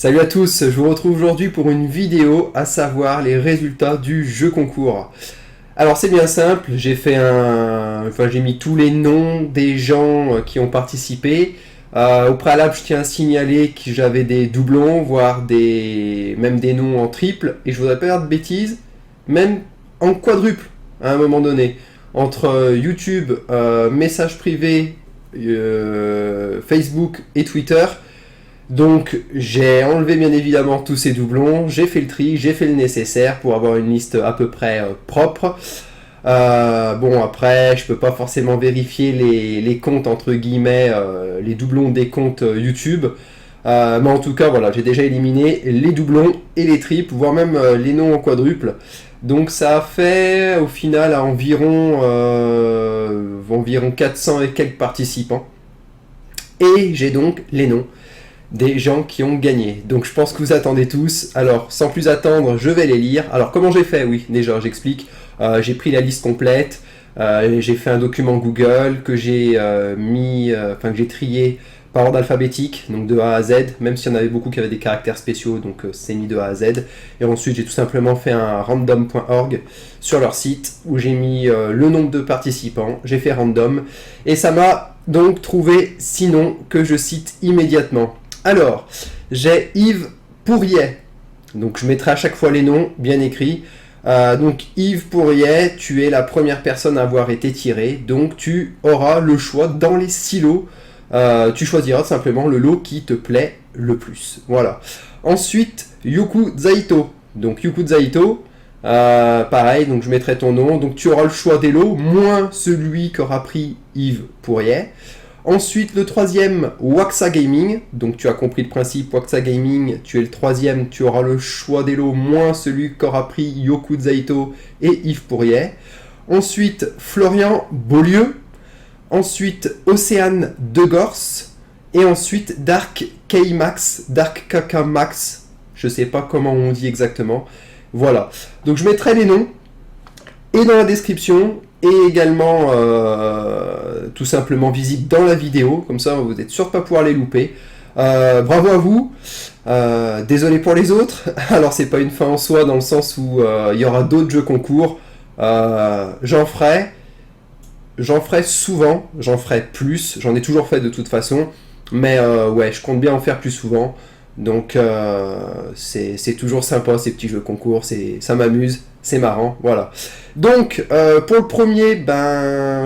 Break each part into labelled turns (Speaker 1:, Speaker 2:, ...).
Speaker 1: Salut à tous, je vous retrouve aujourd'hui pour une vidéo, à savoir les résultats du jeu concours. Alors c'est bien simple, j'ai mis tous les noms des gens qui ont participé. Au préalable, je tiens à signaler que j'avais des doublons, voire même des noms en triple, et je voudrais pas faire de bêtises, même en quadruple à un moment donné. Entre YouTube, messages privés, Facebook et Twitter. Donc j'ai enlevé bien évidemment tous ces doublons, j'ai fait le tri, j'ai fait le nécessaire pour avoir une liste à peu près propre. Bon après je peux pas forcément vérifier les comptes entre guillemets, les doublons des comptes YouTube. Mais en tout cas voilà, j'ai déjà éliminé les doublons et les triples, voire même les noms en quadruple. Donc ça a fait au final à environ 400 et quelques participants. Et j'ai donc les noms des gens qui ont gagné. Donc je pense que vous attendez tous. Alors sans plus attendre, je vais les lire. Alors comment j'ai fait? Oui, déjà j'explique. J'ai pris la liste complète. J'ai fait un document Google que j'ai que j'ai trié par ordre alphabétique, donc de A à Z, même s'il y en avait beaucoup qui avaient des caractères spéciaux, donc c'est mis de A à Z. Et ensuite j'ai tout simplement fait un random.org sur leur site où j'ai mis le nombre de participants, j'ai fait random, et ça m'a donc trouvé 6 noms que je cite immédiatement. Alors, j'ai Yves Pourriet, donc je mettrai à chaque fois les noms bien écrits. Donc Yves Pourriet, tu es la première personne à avoir été tirée, donc tu auras le choix dans les 6 lots. Tu choisiras simplement le lot qui te plaît le plus. Voilà. Ensuite, Yuku Zaito. Donc Yuku Zaito, pareil, donc je mettrai ton nom. Donc tu auras le choix des lots, moins celui qu'aura pris Yves Pourriet. Ensuite, le troisième, Waxa Gaming. Donc tu as compris le principe, Waxa Gaming, tu es le troisième, tu auras le choix des lots, moins celui qu'aura pris Yoku Zaito et Yves Pourriet. Ensuite, Florian Beaulieu. Ensuite, Océane Degors. Et ensuite, Dark K-Max, Dark Kaka Max. Je sais pas comment on dit exactement. Voilà. Donc je mettrai les noms. Et dans la description, et également tout simplement visible dans la vidéo, comme ça vous êtes sûr de ne pas pouvoir les louper. Bravo à vous, désolé pour les autres. Alors c'est pas une fin en soi dans le sens où il y aura d'autres jeux concours, j'en ferai souvent, j'en ferai plus, j'en ai toujours fait de toute façon, mais ouais, je compte bien en faire plus souvent. Donc c'est toujours sympa ces petits jeux concours, ça m'amuse, c'est marrant, voilà. Donc pour le premier,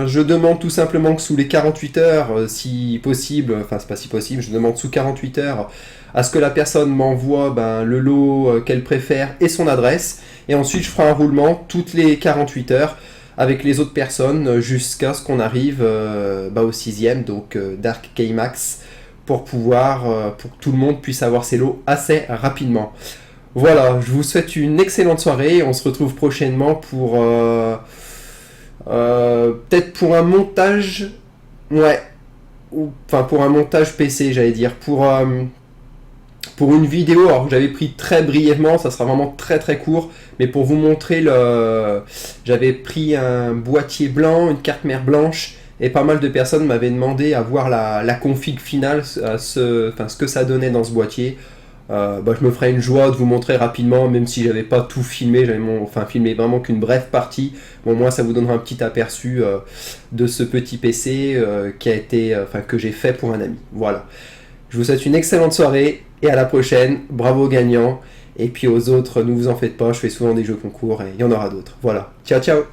Speaker 1: je demande tout simplement que sous les 48 heures, si possible, enfin c'est pas si possible, je demande sous 48 heures à ce que la personne m'envoie le lot qu'elle préfère et son adresse, et ensuite je ferai un roulement toutes les 48 heures avec les autres personnes jusqu'à ce qu'on arrive au 6ème, donc Dark K-Max, pour que tout le monde puisse avoir ses lots assez rapidement. Voilà, je vous souhaite une excellente soirée. On se retrouve prochainement pour peut-être pour un montage, ouais, pour un montage PC, j'allais dire, pour une vidéo. Alors j'avais pris très brièvement, ça sera vraiment très très court, mais pour vous montrer j'avais pris un boîtier blanc, une carte mère blanche. Et pas mal de personnes m'avaient demandé à voir la config finale, ce que ça donnait dans ce boîtier. Je me ferai une joie de vous montrer rapidement, même si j'avais pas tout filmé, filmé vraiment qu'une brève partie. Bon, au moins ça vous donnera un petit aperçu de ce petit PC que j'ai fait pour un ami. Voilà. Je vous souhaite une excellente soirée et à la prochaine. Bravo aux gagnants. Et puis aux autres, ne vous en faites pas, je fais souvent des jeux concours et il y en aura d'autres. Voilà. Ciao ciao.